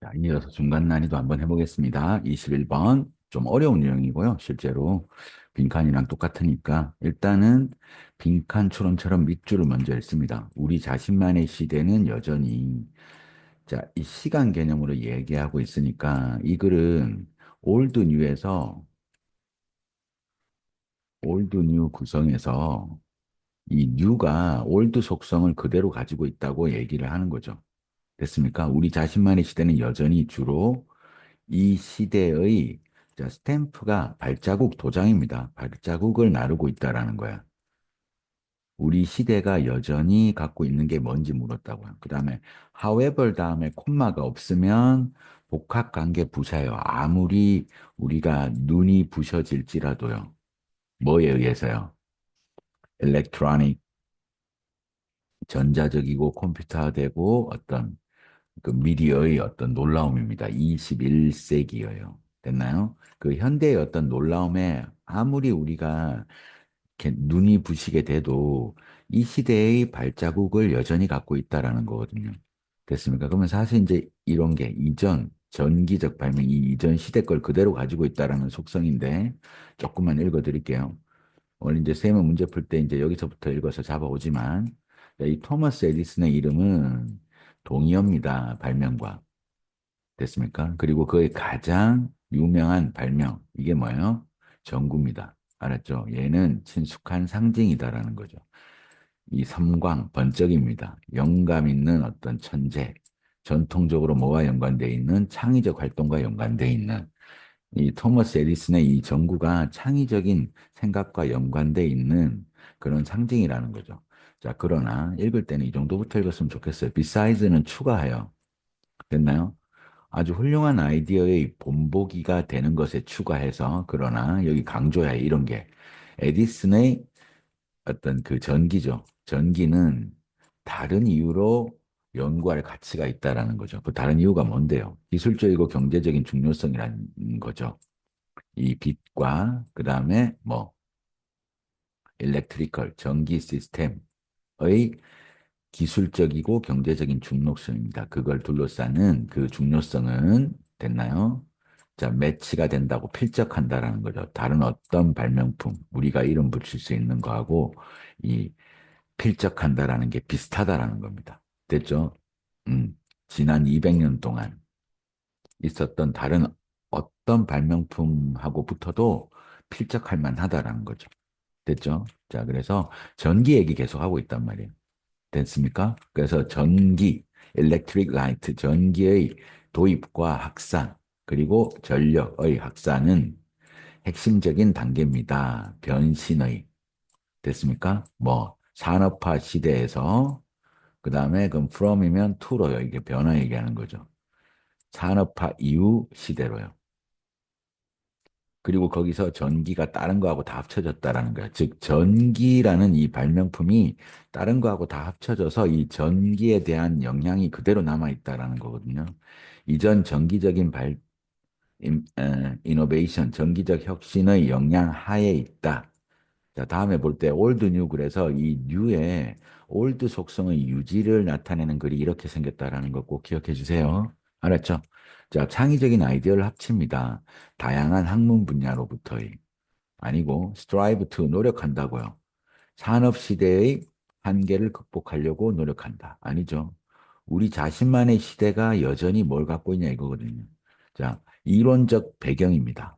자, 이어서 중간 난이도 한번 해보겠습니다. 21번. 좀 어려운 유형이고요. 실제로 빈칸이랑 똑같으니까 일단은 빈칸초론처럼 밑줄을 먼저 읽습니다. 우리 자신만의 시대는 여전히 자, 이 시간 개념으로 얘기하고 있으니까 이 글은 올드 뉴에서 올드 뉴 구성에서 이 뉴가 올드 속성을 그대로 가지고 있다고 얘기를 하는 거죠. 됐습니까? 우리 자신만의 시대는 여전히 주로 이 시대의 자, 스탬프가 발자국 도장입니다. 발자국을 나르고 있다라는 거야. 우리 시대가 여전히 갖고 있는 게 뭔지 물었다고요. 그 다음에 however 다음에 콤마가 없으면 복합관계 부사예요. 아무리 우리가 눈이 부셔질지라도요. 뭐에 의해서요? electronic, 전자적이고 컴퓨터화되고 어떤 그 미디어의 어떤 놀라움입니다. 21세기여요. 됐나요? 그 현대의 어떤 놀라움에 아무리 우리가 이렇게 눈이 부시게 돼도 이 시대의 발자국을 여전히 갖고 있다라는 거거든요. 됐습니까? 그러면 사실 이제 이런 게 이전, 전기적 발명, 이 이전 시대 걸 그대로 가지고 있다라는 속성인데 조금만 읽어 드릴게요. 오늘 이제 쌤은 문제 풀 때 이제 여기서부터 읽어서 잡아오지만 이 토마스 에디슨의 이름은 동의어입니다. 발명과. 됐습니까? 그리고 그의 가장 유명한 발명, 이게 뭐예요? 전구입니다. 알았죠? 얘는 친숙한 상징이다라는 거죠. 이 섬광, 번쩍입니다. 영감 있는 어떤 천재, 전통적으로 뭐와 연관되어 있는 창의적 활동과 연관되어 있는 이 토머스 에디슨의 이 전구가 창의적인 생각과 연관되어 있는 그런 상징이라는 거죠. 자, 그러나 읽을 때는 이 정도부터 읽었으면 좋겠어요. beside는 추가해요. 됐나요? 아주 훌륭한 아이디어의 본보기가 되는 것에 추가해서 그러나 여기 강조해 이런 게 에디슨의 어떤 그 전기죠. 전기는 다른 이유로 연구할 가치가 있다라는 거죠. 그 다른 이유가 뭔데요? 기술적이고 경제적인 중요성이라는 거죠. 이 빛과 그다음에 뭐 일렉트리컬 전기 시스템의 기술적이고 경제적인 중요성입니다. 그걸 둘러싸는 그 중요성은 됐나요? 자, 매치가 된다고 필적한다라는 거죠. 다른 어떤 발명품, 우리가 이름 붙일 수 있는 거하고 이 필적한다라는 게 비슷하다라는 겁니다. 됐죠? 지난 200년 동안 있었던 다른 어떤 발명품하고부터도 필적할 만하다라는 거죠. 됐죠? 자, 그래서 전기 얘기 계속 하고 있단 말이에요. 됐습니까? 그래서 전기, electric light, 전기의 도입과 확산, 그리고 전력의 확산은 핵심적인 단계입니다. 변신의. 됐습니까? 뭐, 산업화 시대에서, 그 다음에 그럼 from이면 to로요. 이게 변화 얘기하는 거죠. 산업화 이후 시대로요. 그리고 거기서 전기가 다른 거하고 다 합쳐졌다라는 거예요. 즉, 전기라는 이 발명품이 다른 거하고 다 합쳐져서 이 전기에 대한 영향이 그대로 남아있다라는 거거든요. 이전 전기적인 이노베이션, 전기적 혁신의 영향 하에 있다. 자, 다음에 볼 때 올드 뉴 그래서 이 뉴의 올드 속성의 유지를 나타내는 글이 이렇게 생겼다라는 거 꼭 기억해 주세요. 알았죠? 자, 창의적인 아이디어를 합칩니다. 다양한 학문 분야로부터의 아니고 strive to 노력한다고요. 산업 시대의 한계를 극복하려고 노력한다. 아니죠. 우리 자신만의 시대가 여전히 뭘 갖고 있냐 이거거든요. 자, 이론적 배경입니다.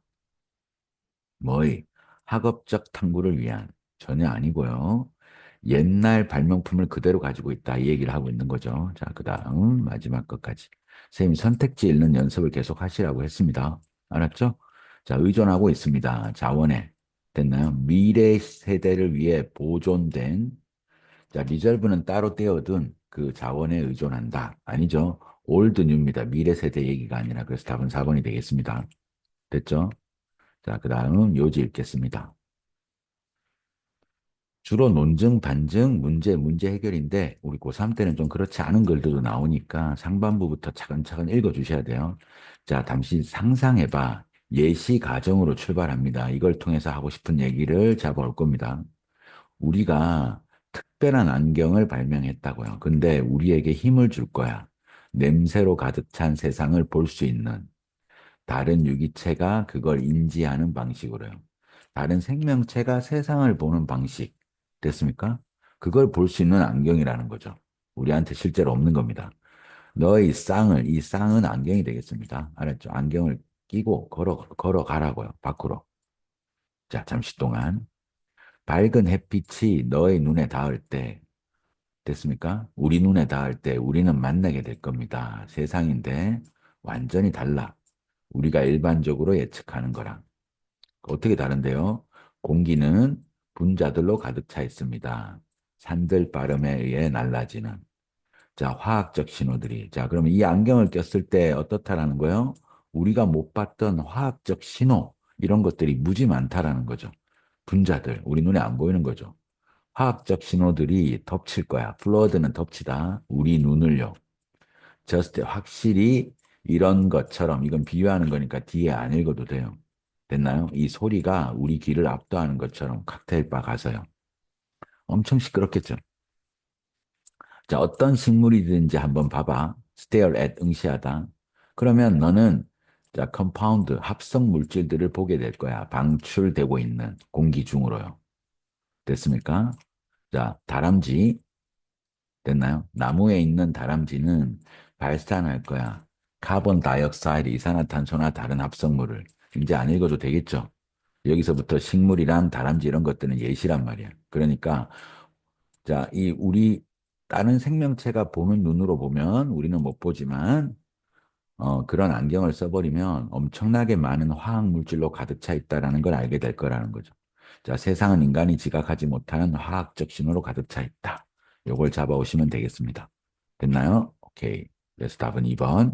뭐의 학업적 탐구를 위한 전혀 아니고요. 옛날 발명품을 그대로 가지고 있다. 이 얘기를 하고 있는 거죠. 자, 그 다음 마지막 것까지. 선생님이 선택지 읽는 연습을 계속 하시라고 했습니다. 알았죠? 자, 의존하고 있습니다. 자원에. 됐나요? 미래 세대를 위해 보존된, 자, 리절브는 따로 떼어둔 그 자원에 의존한다. 아니죠? 올드 뉴입니다. 미래 세대 얘기가 아니라. 그래서 답은 4번이 되겠습니다. 됐죠? 자, 그 다음은 요지 읽겠습니다. 주로 논증, 반증, 문제 해결인데 우리 고3 때는 좀 그렇지 않은 글들도 나오니까 상반부부터 차근차근 읽어주셔야 돼요. 자, 잠시 상상해봐. 예시 가정으로 출발합니다. 이걸 통해서 하고 싶은 얘기를 잡아올 겁니다. 우리가 특별한 안경을 발명했다고요. 근데 우리에게 힘을 줄 거야. 냄새로 가득 찬 세상을 볼 수 있는 다른 유기체가 그걸 인지하는 방식으로요. 다른 생명체가 세상을 보는 방식. 됐습니까? 그걸 볼 수 있는 안경이라는 거죠. 우리한테 실제로 없는 겁니다. 너의 이 쌍은 안경이 되겠습니다. 알았죠? 안경을 끼고 걸어가라고요. 밖으로. 자, 잠시 동안. 밝은 햇빛이 너의 눈에 닿을 때, 됐습니까? 우리 눈에 닿을 때 우리는 만나게 될 겁니다. 세상인데 완전히 달라. 우리가 일반적으로 예측하는 거랑. 어떻게 다른데요? 공기는 분자들로 가득 차 있습니다. 산들 바람에 의해 날라지는. 자, 화학적 신호들이. 자, 그러면 이 안경을 꼈을 때 어떻다라는 거예요? 우리가 못 봤던 화학적 신호, 이런 것들이 무지 많다라는 거죠. 분자들, 우리 눈에 안 보이는 거죠. 화학적 신호들이 덮칠 거야. 플러드는 덮치다. 우리 눈을요. 확실히 이런 것처럼, 이건 비유하는 거니까 뒤에 안 읽어도 돼요. 됐나요? 이 소리가 우리 귀를 압도하는 것처럼 칵테일 바 가서요. 엄청 시끄럽겠죠. 자, 어떤 식물이든지 한번 봐봐. stare at 응시하다. 그러면 너는 자, 컴파운드, 합성 물질들을 보게 될 거야. 방출되고 있는 공기 중으로요. 됐습니까? 자, 다람쥐. 됐나요? 나무에 있는 다람쥐는 발산할 거야. 카본 다이옥사이드, 이산화탄소나 다른 합성물을. 이제 안 읽어도 되겠죠? 여기서부터 식물이랑 다람쥐 이런 것들은 예시란 말이야. 그러니까 자, 이 우리 다른 생명체가 보는 눈으로 보면 우리는 못 보지만 그런 안경을 써버리면 엄청나게 많은 화학 물질로 가득 차 있다라는 걸 알게 될 거라는 거죠. 자, 세상은 인간이 지각하지 못하는 화학적 신호로 가득 차 있다. 요걸 잡아오시면 되겠습니다. 됐나요? 오케이. 그래서 답은 2번.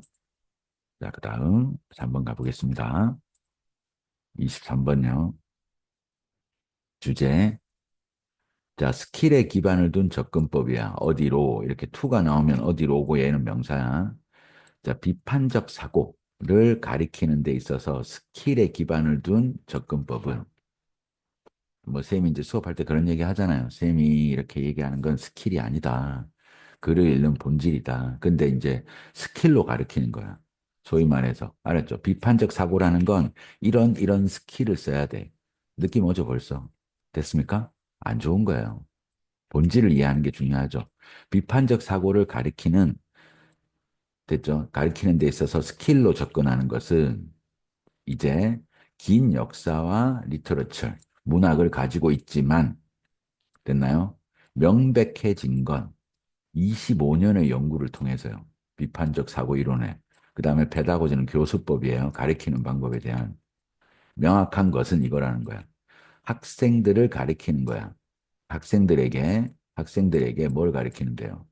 자, 그 다음 3번 가보겠습니다. 23번요. 주제. 자, 스킬에 기반을 둔 접근법이야. 어디로, 이렇게 투가 나오면 어디로 오고 얘는 명사야. 자, 비판적 사고를 가리키는 데 있어서 스킬에 기반을 둔 접근법은 뭐 쌤이 이제 수업할 때 그런 얘기 하잖아요. 쌤이 이렇게 얘기하는 건 스킬이 아니다. 글을 읽는 본질이다. 근데 이제 스킬로 가리키는 거야. 소위 말해서. 알았죠? 비판적 사고라는 건 이런 스킬을 써야 돼. 느낌 오죠, 벌써? 됐습니까? 안 좋은 거예요. 본질을 이해하는 게 중요하죠. 비판적 사고를 가리키는, 됐죠? 가리키는 데 있어서 스킬로 접근하는 것은 이제 긴 역사와 리터러처, 문학을 가지고 있지만, 됐나요? 명백해진 건 25년의 연구를 통해서요. 비판적 사고 이론에. 그 다음에 페다고지는 교수법이에요. 가리키는 방법에 대한. 명확한 것은 이거라는 거야. 학생들을 가리키는 거야. 학생들에게 뭘 가리키는데요?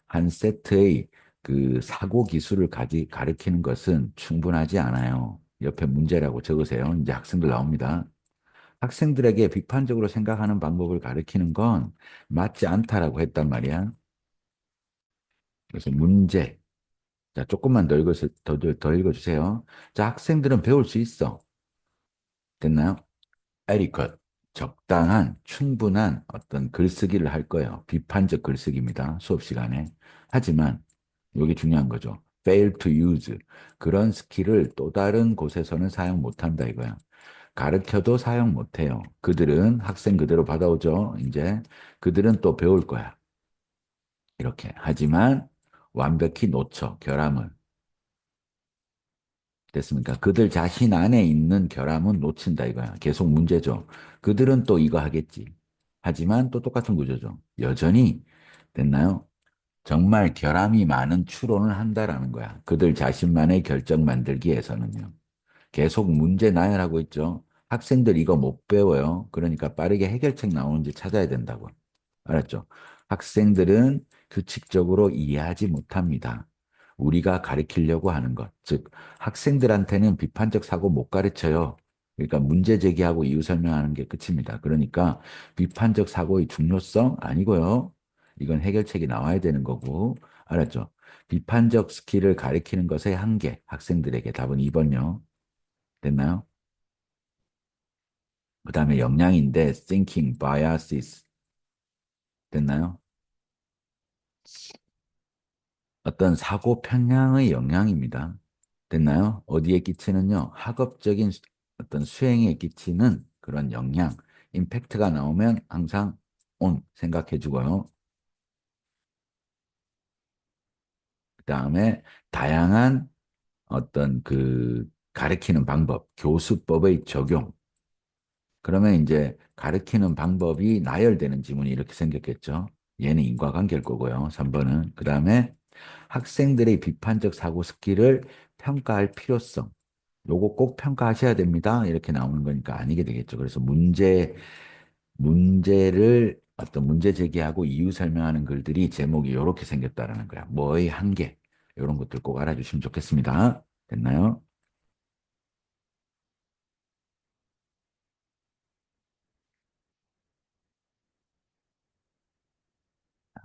한 세트의 그 사고 기술을 가리키는 것은 충분하지 않아요. 옆에 문제라고 적으세요. 이제 학생들 나옵니다. 학생들에게 비판적으로 생각하는 방법을 가리키는 건 맞지 않다라고 했단 말이야. 그래서 문제. 자, 조금만 더 읽어주세요. 자, 학생들은 배울 수 있어. 됐나요? adequate. 적당한, 충분한 어떤 글쓰기를 할 거예요. 비판적 글쓰기입니다. 수업 시간에. 하지만, 여기 중요한 거죠. fail to use. 그런 스킬을 또 다른 곳에서는 사용 못 한다 이거야. 가르쳐도 사용 못 해요. 그들은 학생 그대로 받아오죠. 이제 그들은 또 배울 거야. 이렇게. 하지만 완벽히 놓쳐, 결함을. 됐습니까? 그들 자신 안에 있는 결함은 놓친다 이거야. 계속 문제죠. 그들은 또 이거 하겠지. 하지만 또 똑같은 구조죠. 여전히 됐나요? 정말 결함이 많은 추론을 한다라는 거야. 그들 자신만의 결정 만들기에서는요. 계속 문제 나열하고 있죠. 학생들 이거 못 배워요. 그러니까 빠르게 해결책 나오는지 찾아야 된다고. 알았죠? 학생들은 규칙적으로 이해하지 못합니다. 우리가 가르치려고 하는 것. 즉, 학생들한테는 비판적 사고 못 가르쳐요. 그러니까 문제 제기하고 이유 설명하는 게 끝입니다. 그러니까 비판적 사고의 중요성 아니고요. 이건 해결책이 나와야 되는 거고. 알았죠? 비판적 스킬을 가리키는 것의 한계. 학생들에게 답은 2번요. 됐나요? 그 다음에 역량인데 thinking biases 됐나요? 어떤 사고 편향의 영향입니다. 됐나요? 어디에 끼치는요? 학업적인 어떤 수행에 끼치는 그런 영향, 임팩트가 나오면 항상 온 생각해 주고요. 그 다음에 다양한 어떤 그 가르치는 방법, 교수법의 적용. 그러면 이제 가르치는 방법이 나열되는 지문이 이렇게 생겼겠죠. 얘는 인과관계일 거고요. 3번은. 그 다음에 학생들의 비판적 사고 스킬을 평가할 필요성. 요거 꼭 평가하셔야 됩니다. 이렇게 나오는 거니까 아니게 되겠죠. 그래서 문제를 어떤 문제 제기하고 이유 설명하는 글들이 제목이 이렇게 생겼다라는 거야. 뭐의 한계. 이런 것들 꼭 알아주시면 좋겠습니다. 됐나요?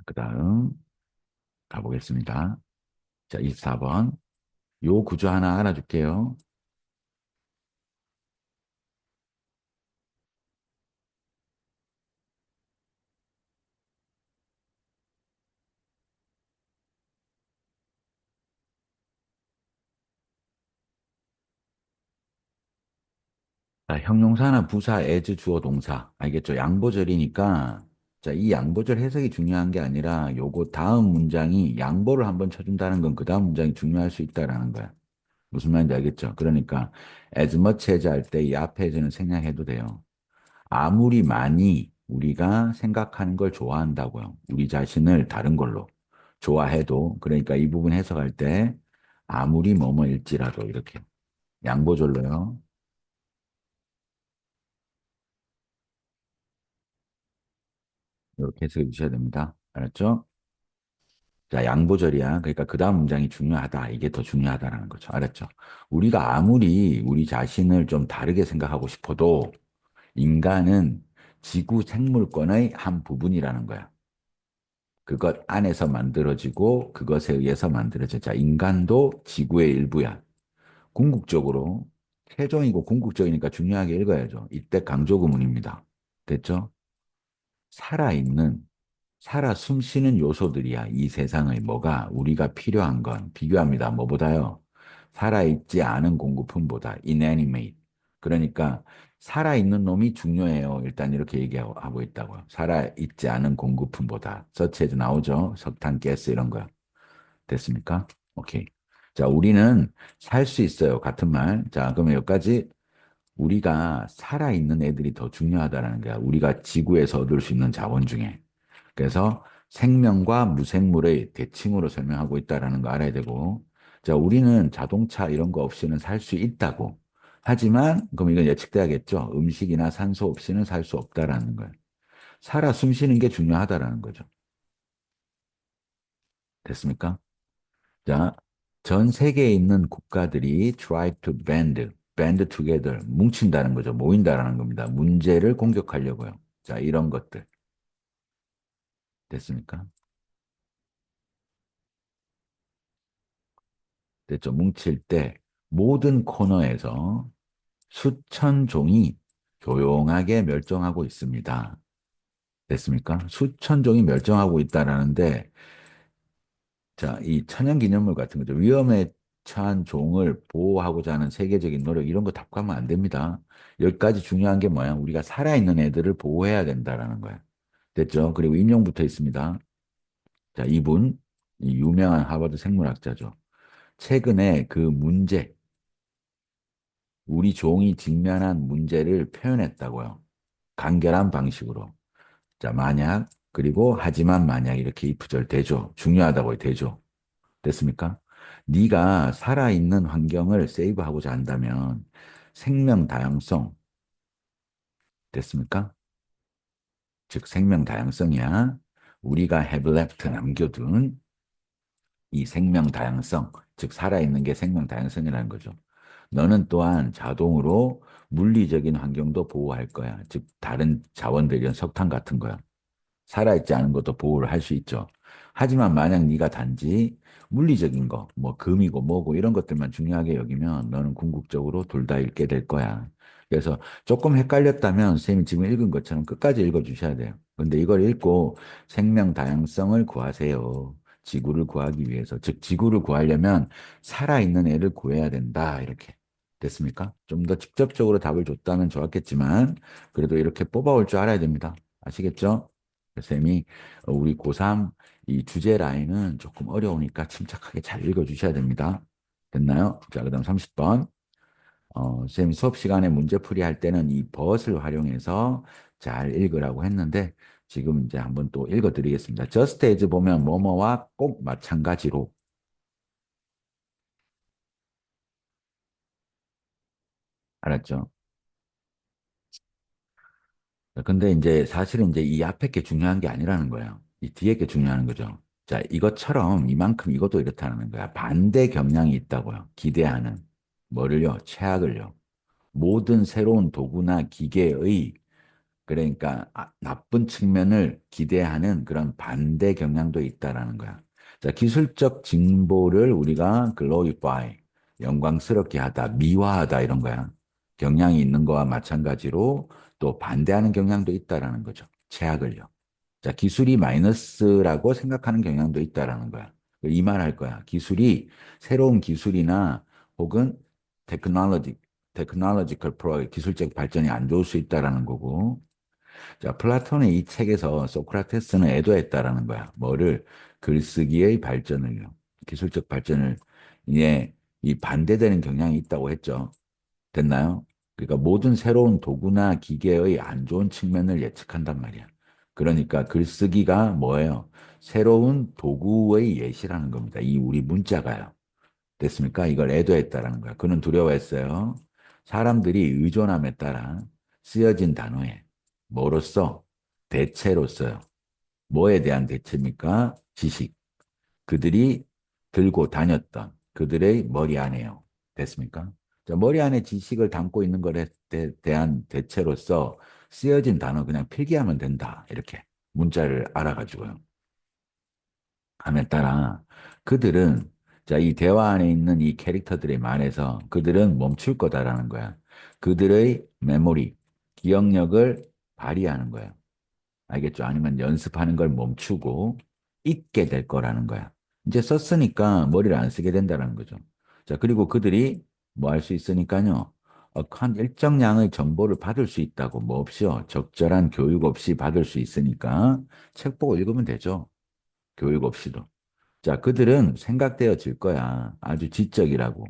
그 다음 가보겠습니다. 자, 24번. 요 구조 하나 알아줄게요. 자, 형용사나 부사, as, 주어, 동사. 알겠죠? 양보절이니까, 자, 이 양보절 해석이 중요한 게 아니라 요거 다음 문장이 양보를 한번 쳐준다는 건 그 다음 문장이 중요할 수 있다라는 거야. 무슨 말인지 알겠죠? 그러니까 as much as 할 때 이 앞에 as는 생략해도 돼요. 아무리 많이 우리가 생각하는 걸 좋아한다고요. 우리 자신을 다른 걸로 좋아해도 그러니까 이 부분 해석할 때 아무리 뭐뭐일지라도 이렇게 양보절로요. 이렇게 해석해 주셔야 됩니다. 알았죠? 자, 양보절이야. 그러니까 그 다음 문장이 중요하다. 이게 더 중요하다라는 거죠. 알았죠? 우리가 아무리 우리 자신을 좀 다르게 생각하고 싶어도 인간은 지구 생물권의 한 부분이라는 거야. 그것 안에서 만들어지고 그것에 의해서 만들어져. 자, 인간도 지구의 일부야. 궁극적으로 최종이고 궁극적이니까 중요하게 읽어야죠. 이때 강조 구문입니다. 됐죠? 살아있는, 살아 숨쉬는 요소들이야. 이 세상의 뭐가 우리가 필요한 건 비교합니다. 뭐보다요? 살아있지 않은 공급품보다 inanimate. 그러니까 살아있는 놈이 중요해요. 일단 이렇게 얘기하고 있다고요. 살아있지 않은 공급품보다. 서치에도 나오죠. 석탄, 가스 이런 거요. 됐습니까? 오케이. 자, 우리는 살 수 있어요. 같은 말. 자, 그러면 여기까지 우리가 살아있는 애들이 더 중요하다라는 거야. 우리가 지구에서 얻을 수 있는 자원 중에. 그래서 생명과 무생물의 대칭으로 설명하고 있다라는 거 알아야 되고, 자, 우리는 자동차 이런 거 없이는 살 수 있다고. 하지만, 그럼 이건 예측돼야겠죠. 음식이나 산소 없이는 살 수 없다라는 거예요. 살아 숨쉬는 게 중요하다라는 거죠. 됐습니까? 자, 전 세계에 있는 국가들이 try to band together, 뭉친다는 거죠. 모인다라는 겁니다. 문제를 공격하려고요. 자, 이런 것들. 됐습니까? 됐죠. 뭉칠 때 모든 코너에서 수천 종이 조용하게 멸종하고 있습니다. 됐습니까? 수천 종이 멸종하고 있다라는데, 자, 이 천연기념물 같은 거죠. 위험에 처한 종을 보호하고자 하는 세계적인 노력, 이런 거 답가면 안 됩니다. 여기까지 중요한 게 뭐야? 우리가 살아있는 애들을 보호해야 된다라는 거야. 됐죠? 그리고 인용 붙어 있습니다. 자, 이분, 이 유명한 하버드 생물학자죠. 최근에 그 문제, 우리 종이 직면한 문제를 표현했다고요. 간결한 방식으로. 자, 만약, 그리고 하지만 만약 이렇게 이프절 대조. 중요하다고 대조. 됐습니까? 네가 살아있는 환경을 세이브하고자 한다면 생명 다양성 됐습니까? 즉 생명 다양성이야. 우리가 have left 남겨둔 이 생명 다양성, 즉 살아있는 게 생명 다양성이라는 거죠. 너는 또한 자동으로 물리적인 환경도 보호할 거야. 즉 다른 자원들, 이 석탄 같은 거야. 살아있지 않은 것도 보호를 할 수 있죠. 하지만 만약 네가 단지 물리적인 거, 뭐 금이고 뭐고 이런 것들만 중요하게 여기면 너는 궁극적으로 둘 다 잃게 될 거야. 그래서 조금 헷갈렸다면 선생님이 지금 읽은 것처럼 끝까지 읽어 주셔야 돼요. 근데 이걸 읽고 생명 다양성을 구하세요. 지구를 구하기 위해서. 즉, 지구를 구하려면 살아있는 애를 구해야 된다. 이렇게. 됐습니까? 좀 더 직접적으로 답을 줬다면 좋았겠지만, 그래도 이렇게 뽑아올 줄 알아야 됩니다. 아시겠죠? 쌤이 우리 고3 이 주제 라인은 조금 어려우니까 침착하게 잘 읽어주셔야 됩니다. 됐나요? 자, 그 다음 30번. 선생님이 수업 시간에 문제풀이 할 때는 이 벗을 활용해서 잘 읽으라고 했는데, 지금 이제 한번 또 읽어드리겠습니다. just as 보면 뭐뭐와 꼭 마찬가지로. 알았죠? 근데 이제 사실은 이제 이 앞에 게 중요한 게 아니라는 거예요. 이 뒤에 게 중요한 거죠. 자, 이것처럼 이만큼 이것도 이렇다는 거야. 반대 경향이 있다고요. 기대하는. 뭐를요? 최악을요. 모든 새로운 도구나 기계의 그러니까 나쁜 측면을 기대하는 그런 반대 경향도 있다라는 거야. 자, 기술적 진보를 우리가 glorify, 영광스럽게 하다, 미화하다 이런 거야. 경향이 있는 거와 마찬가지로 또 반대하는 경향도 있다라는 거죠. 최악을요. 자, 기술이 마이너스라고 생각하는 경향도 있다라는 거야. 이 말 할 거야. 기술이 새로운 기술이나 혹은 테크놀로지, 테크놀로지컬 프로 기술적 발전이 안 좋을 수 있다라는 거고. 자, 플라톤의 이 책에서 소크라테스는 애도했다라는 거야. 뭐를? 글쓰기의 발전을요. 기술적 발전을 이제 이 반대되는 경향이 있다고 했죠. 됐나요? 그러니까 모든 새로운 도구나 기계의 안 좋은 측면을 예측한단 말이야. 그러니까 글쓰기가 뭐예요? 새로운 도구의 예시라는 겁니다. 이 우리 문자가요. 됐습니까? 이걸 애도했다라는 거야. 그는 두려워했어요. 사람들이 의존함에 따라 쓰여진 단어에 뭐로써? 대체로써요. 뭐에 대한 대체입니까? 지식. 그들이 들고 다녔던 그들의 머리 안에요. 됐습니까? 자, 머리 안에 지식을 담고 있는 것에 대한 대체로서 쓰여진 단어 그냥 필기하면 된다. 이렇게 문자를 알아가지고요. 함에 따라 그들은 자, 이 대화 안에 있는 이 캐릭터들의 말에서 그들은 멈출 거다라는 거야. 그들의 메모리, 기억력을 발휘하는 거야. 알겠죠? 아니면 연습하는 걸 멈추고 잊게 될 거라는 거야. 이제 썼으니까 머리를 안 쓰게 된다는 거죠. 자, 그리고 그들이 뭐 할 수 있으니까요. 한 일정량의 정보를 받을 수 있다고 뭐 없이요. 적절한 교육 없이 받을 수 있으니까 책 보고 읽으면 되죠. 교육 없이도. 자, 그들은 생각되어질 거야. 아주 지적이라고.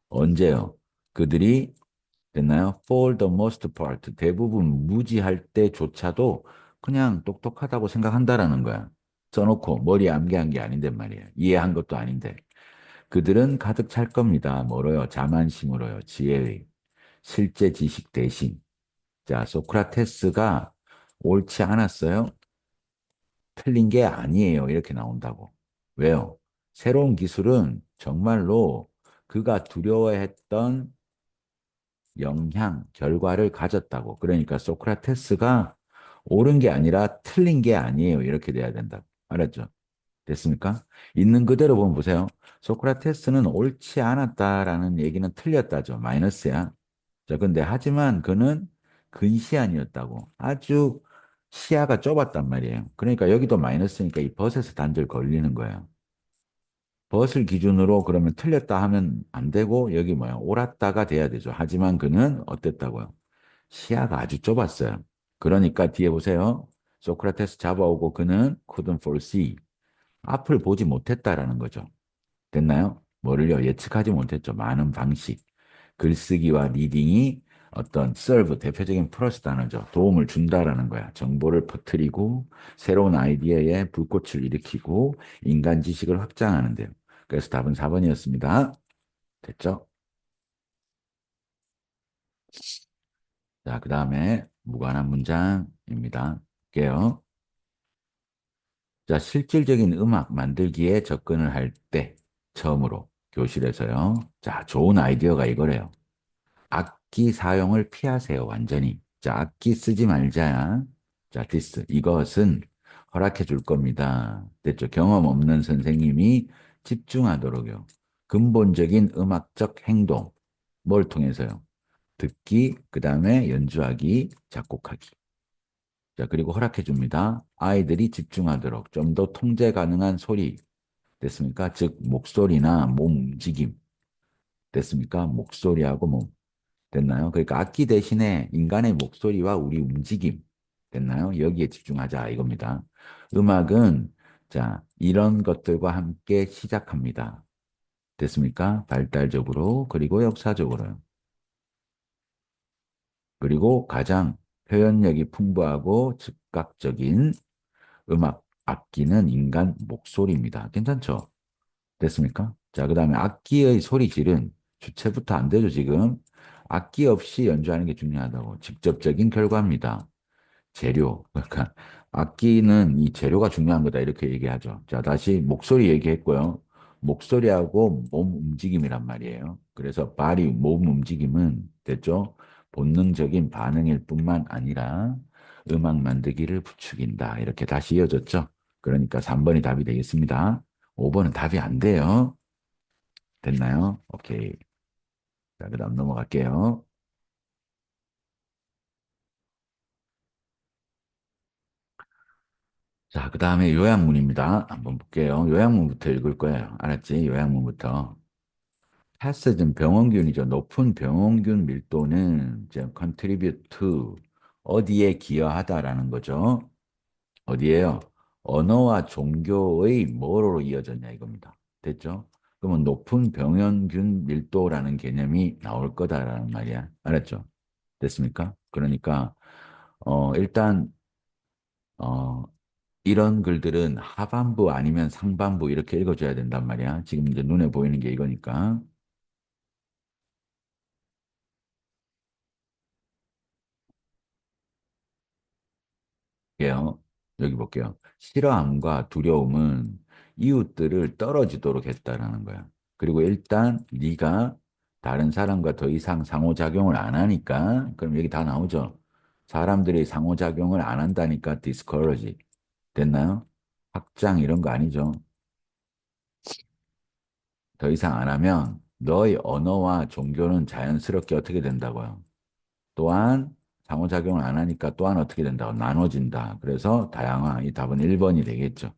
언제요? 그들이 됐나요? For the most part. 대부분 무지할 때조차도 그냥 똑똑하다고 생각한다라는 거야. 써놓고 머리에 암기한 게 아닌데 말이야. 이해한 것도 아닌데. 그들은 가득 찰 겁니다. 뭐로요? 자만심으로요. 지혜의. 실제 지식 대신. 자, 소크라테스가 옳지 않았어요? 틀린 게 아니에요. 이렇게 나온다고. 왜요? 새로운 기술은 정말로 그가 두려워했던 영향, 결과를 가졌다고. 그러니까 소크라테스가 옳은 게 아니라 틀린 게 아니에요. 이렇게 돼야 된다. 알았죠? 됐습니까? 있는 그대로 보면 보세요. 소크라테스는 옳지 않았다라는 얘기는 틀렸다죠. 마이너스야. 자, 근데 하지만 그는 근시안이었다고. 아주 시야가 좁았단 말이에요. 그러니까 여기도 마이너스니까 이 벗에서 단절 걸리는 거예요. 벗을 기준으로 그러면 틀렸다 하면 안 되고 여기 뭐야? 옳았다가 돼야 되죠. 하지만 그는 어땠다고요? 시야가 아주 좁았어요. 그러니까 뒤에 보세요. 소크라테스 잡아오고 그는 couldn't foresee. 앞을 보지 못했다라는 거죠. 됐나요? 뭐를요? 예측하지 못했죠. 많은 방식. 글쓰기와 리딩이 어떤 serve, 대표적인 플러스 단어죠. 도움을 준다라는 거야. 정보를 퍼뜨리고 새로운 아이디어에 불꽃을 일으키고 인간 지식을 확장하는데요. 그래서 답은 4번이었습니다. 됐죠? 자, 그 다음에 무관한 문장입니다. 볼게요. 자, 실질적인 음악 만들기에 접근을 할 때 처음으로 교실에서요. 자, 좋은 아이디어가 이거래요. 악기 사용을 피하세요, 완전히. 자, 악기 쓰지 말자. 자, 디스. 이것은 허락해 줄 겁니다. 됐죠? 경험 없는 선생님이 집중하도록요. 근본적인 음악적 행동. 뭘 통해서요? 듣기, 그 다음에 연주하기, 작곡하기. 자, 그리고 허락해 줍니다. 아이들이 집중하도록 좀 더 통제 가능한 소리. 됐습니까? 즉, 목소리나 몸 움직임. 됐습니까? 목소리하고 몸. 됐나요? 그러니까 악기 대신에 인간의 목소리와 우리 움직임. 됐나요? 여기에 집중하자 이겁니다. 음악은 자, 이런 것들과 함께 시작합니다. 됐습니까? 발달적으로, 그리고 역사적으로요. 그리고 가장 표현력이 풍부하고 즉각적인 음악, 악기는 인간 목소리입니다. 괜찮죠? 됐습니까? 자, 그 다음에 악기의 소리질은 주체부터 안 되죠, 지금. 악기 없이 연주하는 게 중요하다고. 직접적인 결과입니다. 재료. 그러니까 악기는 이 재료가 중요한 거다. 이렇게 얘기하죠. 자, 다시 목소리 얘기했고요. 목소리하고 몸 움직임이란 말이에요. 그래서 발이 몸 움직임은 됐죠? 본능적인 반응일 뿐만 아니라 음악 만들기를 부추긴다. 이렇게 다시 이어졌죠. 그러니까 3번이 답이 되겠습니다. 5번은 답이 안 돼요. 됐나요? 오케이. 자, 그 다음 넘어갈게요. 자, 그 다음에 요약문입니다. 한번 볼게요. 요약문부터 읽을 거예요. 알았지? 요약문부터. 패스는 병원균이죠. 높은 병원균 밀도는 이제 contribute to 어디에 기여하다라는 거죠. 어디에요? 언어와 종교의 뭐로 이어졌냐 이겁니다. 됐죠? 그러면 높은 병원균 밀도라는 개념이 나올 거다라는 말이야. 알았죠? 됐습니까? 그러니까 일단 어, 이런 글들은 하반부 아니면 상반부 이렇게 읽어줘야 된단 말이야. 지금 이제 눈에 보이는 게 이거니까. 볼게요. 여기 볼게요. 싫어함과 두려움은 이웃들을 떨어지도록 했다라는 거야. 그리고 일단 네가 다른 사람과 더 이상 상호작용을 안 하니까 그럼 여기 다 나오죠. 사람들이 상호작용을 안 한다니까 discourage. 됐나요? 확장 이런 거 아니죠. 더 이상 안 하면 너의 언어와 종교는 자연스럽게 어떻게 된다고요? 또한 상호작용을 안 하니까 또한 어떻게 된다고? 나눠진다. 그래서 다양화. 이 답은 1번이 되겠죠.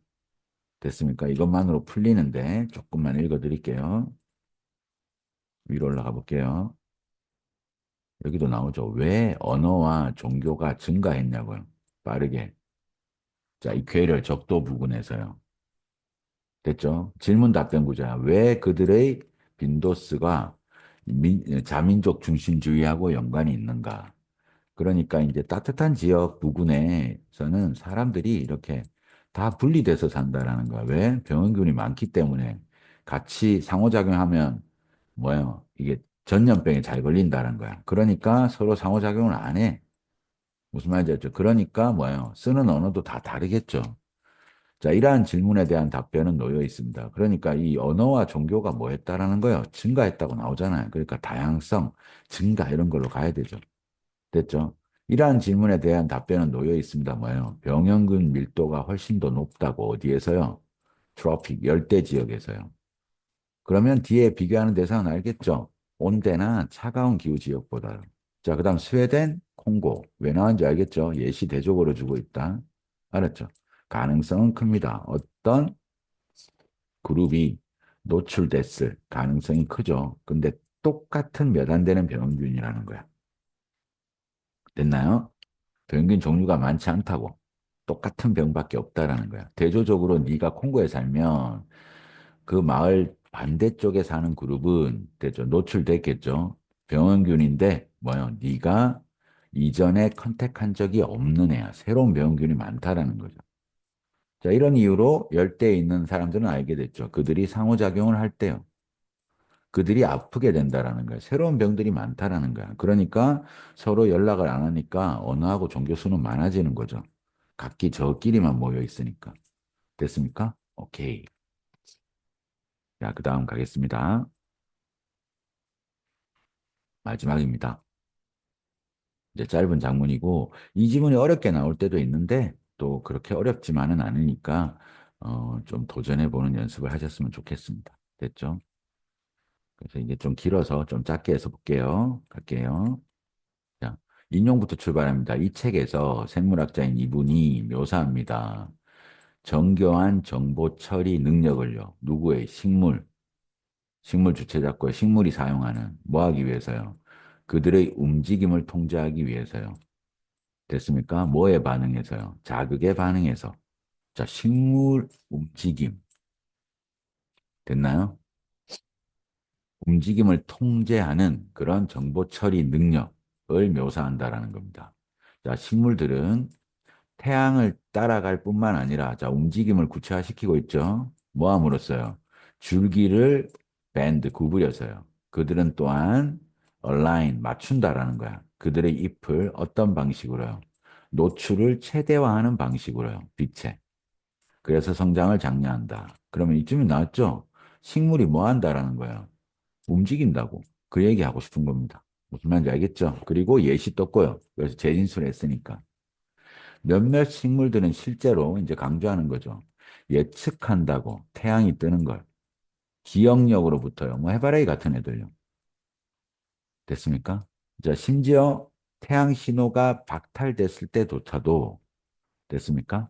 됐습니까? 이것만으로 풀리는데 조금만 읽어드릴게요. 위로 올라가 볼게요. 여기도 나오죠. 왜 언어와 종교가 증가했냐고요. 빠르게. 자, 이 괴를 적도 부분에서요. 됐죠? 질문 답변 구조야. 왜 그들의 빈도스가 자민족 중심주의하고 연관이 있는가? 그러니까 이제 따뜻한 지역 부근에서는 사람들이 이렇게 다 분리돼서 산다라는 거야. 왜? 병원균이 많기 때문에 같이 상호작용하면 뭐예요? 이게 전염병에 잘 걸린다는 거야. 그러니까 서로 상호작용을 안 해. 무슨 말인지 알죠? 그러니까 뭐예요? 쓰는 언어도 다 다르겠죠. 자, 이러한 질문에 대한 답변은 놓여 있습니다. 그러니까 이 언어와 종교가 뭐 했다라는 거예요? 증가했다고 나오잖아요. 그러니까 다양성, 증가 이런 걸로 가야 되죠. 됐죠? 이러한 질문에 대한 답변은 놓여 있습니다. 뭐예요? 병영균 밀도가 훨씬 더 높다고 어디에서요? 트로픽, 열대 지역에서요. 그러면 뒤에 비교하는 대상은 알겠죠? 온대나 차가운 기후 지역보다요. 자, 그다음 스웨덴, 콩고. 왜 나왔는지 알겠죠? 예시 대조고로 주고 있다. 알았죠? 가능성은 큽니다. 어떤 그룹이 노출됐을 가능성이 크죠. 근데 똑같은 몇 안 되는 병원균이라는 거야. 됐나요? 병균 종류가 많지 않다고. 똑같은 병밖에 없다라는 거야. 대조적으로 네가 콩고에 살면 그 마을 반대쪽에 사는 그룹은 됐죠. 노출됐겠죠. 병원균인데 뭐요? 네가 이전에 컨택한 적이 없는 애야. 새로운 병원균이 많다라는 거죠. 자, 이런 이유로 열대에 있는 사람들은 알게 됐죠. 그들이 상호작용을 할 때요. 그들이 아프게 된다라는 거야. 새로운 병들이 많다라는 거야. 그러니까 서로 연락을 안 하니까 언어하고 종교 수는 많아지는 거죠. 각기 저끼리만 모여 있으니까. 됐습니까? 오케이. 자, 그 다음 가겠습니다. 마지막입니다. 이제 짧은 장문이고, 이 지문이 어렵게 나올 때도 있는데, 또 그렇게 어렵지만은 않으니까, 좀 도전해보는 연습을 하셨으면 좋겠습니다. 됐죠? 그래서 이게 좀 길어서 좀 짧게 해서 볼게요. 갈게요. 자, 인용부터 출발합니다. 이 책에서 생물학자인 이분이 묘사합니다. 정교한 정보 처리 능력을요. 누구의? 식물 주체자고요. 식물이 사용하는 뭐 하기 위해서요? 그들의 움직임을 통제하기 위해서요. 됐습니까? 뭐에 반응해서요? 자극에 반응해서. 자, 식물 움직임. 됐나요? 움직임을 통제하는 그런 정보 처리 능력을 묘사한다라는 겁니다. 자, 식물들은 태양을 따라갈 뿐만 아니라, 자, 움직임을 구체화시키고 있죠. 뭐 함으로써요? 줄기를 밴드, 구부려서요. 그들은 또한 align, 맞춘다라는 거야. 그들의 잎을 어떤 방식으로요? 노출을 최대화하는 방식으로요. 빛에. 그래서 성장을 장려한다. 그러면 이쯤이 나왔죠? 식물이 뭐 한다라는 거예요? 움직인다고. 그 얘기하고 싶은 겁니다. 무슨 말인지 알겠죠? 그리고 예시 떴고요. 그래서 재진술 했으니까. 몇몇 식물들은 실제로 이제 강조하는 거죠. 예측한다고 태양이 뜨는 걸. 기억력으로부터요. 뭐 해바라기 같은 애들요. 됐습니까? 자, 심지어 태양 신호가 박탈됐을 때조차도 됐습니까?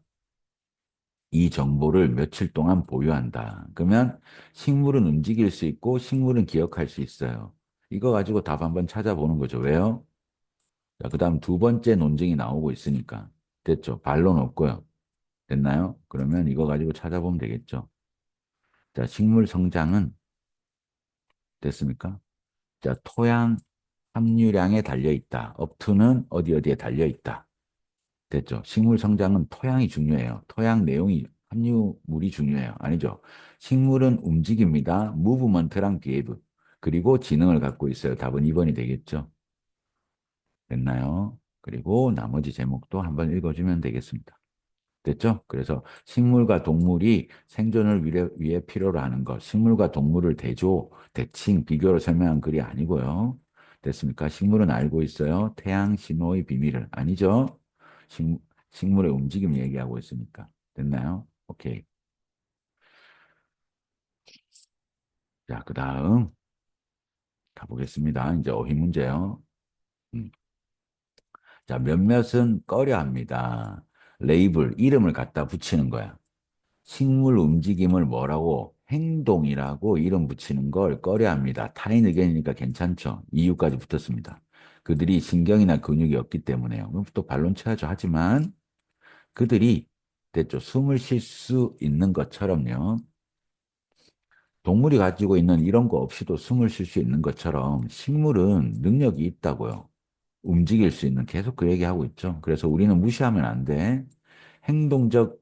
이 정보를 며칠 동안 보유한다. 그러면 식물은 움직일 수 있고 식물은 기억할 수 있어요. 이거 가지고 답 한번 찾아보는 거죠. 왜요? 자, 그다음 두 번째 논증이 나오고 있으니까. 됐죠? 반론 없고요. 됐나요? 그러면 이거 가지고 찾아보면 되겠죠. 자, 식물 성장은 됐습니까? 자, 토양 함유량에 달려 있다. 업투는 어디 어디에 달려 있다. 됐죠? 식물 성장은 토양이 중요해요. 토양 내용이 함유물이 중요해요. 아니죠? 식물은 움직입니다. 무브먼트랑 비헤브. 그리고 지능을 갖고 있어요. 답은 2번이 되겠죠? 됐나요? 그리고 나머지 제목도 한번 읽어주면 되겠습니다. 됐죠? 그래서 식물과 동물이 생존을 위해 필요로 하는 것, 식물과 동물을 대조, 대칭, 비교로 설명한 글이 아니고요. 됐습니까? 식물은 알고 있어요. 태양 신호의 비밀을. 아니죠? 식, 식물의 움직임 얘기하고 있으니까. 됐나요? 오케이. 자, 그 다음 가보겠습니다. 이제 어휘 문제요. 음. 자, 몇몇은 꺼려 합니다. 레이블, 이름을 갖다 붙이는 거야. 식물 움직임을 뭐라고 행동이라고 이름 붙이는 걸 꺼려합니다. 타인 의견이니까 괜찮죠. 이유까지 붙었습니다. 그들이 신경이나 근육이 없기 때문에요. 그럼 또 반론 쳐야죠. 하지만 그들이 됐죠. 숨을 쉴 수 있는 것처럼요. 동물이 가지고 있는 이런 거 없이도 숨을 쉴 수 있는 것처럼 식물은 능력이 있다고요. 움직일 수 있는 계속 그 얘기하고 있죠. 그래서 우리는 무시하면 안 돼. 행동적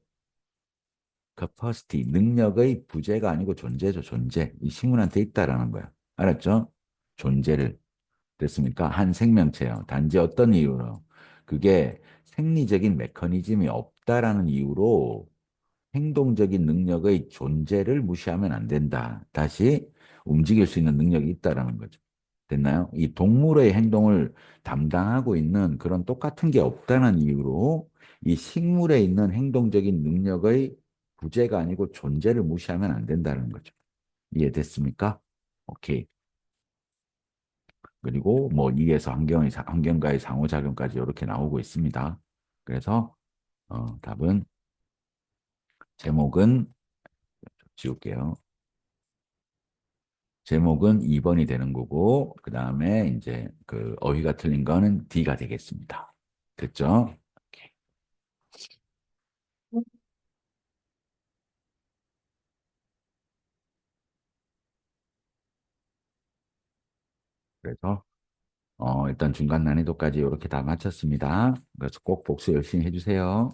capacity, 능력의 부재가 아니고 존재죠, 존재. 이 식물한테 있다라는 거야. 알았죠? 존재를. 됐습니까? 한 생명체요. 단지 어떤 이유로? 그게 생리적인 메커니즘이 없다라는 이유로 행동적인 능력의 존재를 무시하면 안 된다. 다시 움직일 수 있는 능력이 있다라는 거죠. 됐나요? 이 동물의 행동을 담당하고 있는 그런 똑같은 게 없다는 이유로 이 식물에 있는 행동적인 능력의 부재가 아니고 존재를 무시하면 안 된다는 거죠. 이해됐습니까? 오케이. 그리고 뭐 이에서 환경과의 상호작용까지 이렇게 나오고 있습니다. 그래서 답은 제목은 지울게요. 제목은 2번이 되는 거고, 그 다음에 이제 그 어휘가 틀린 거는 D가 되겠습니다. 됐죠? 오케이. 그래서 일단 중간 난이도까지 이렇게 다 마쳤습니다. 그래서 꼭 복수 열심히 해주세요.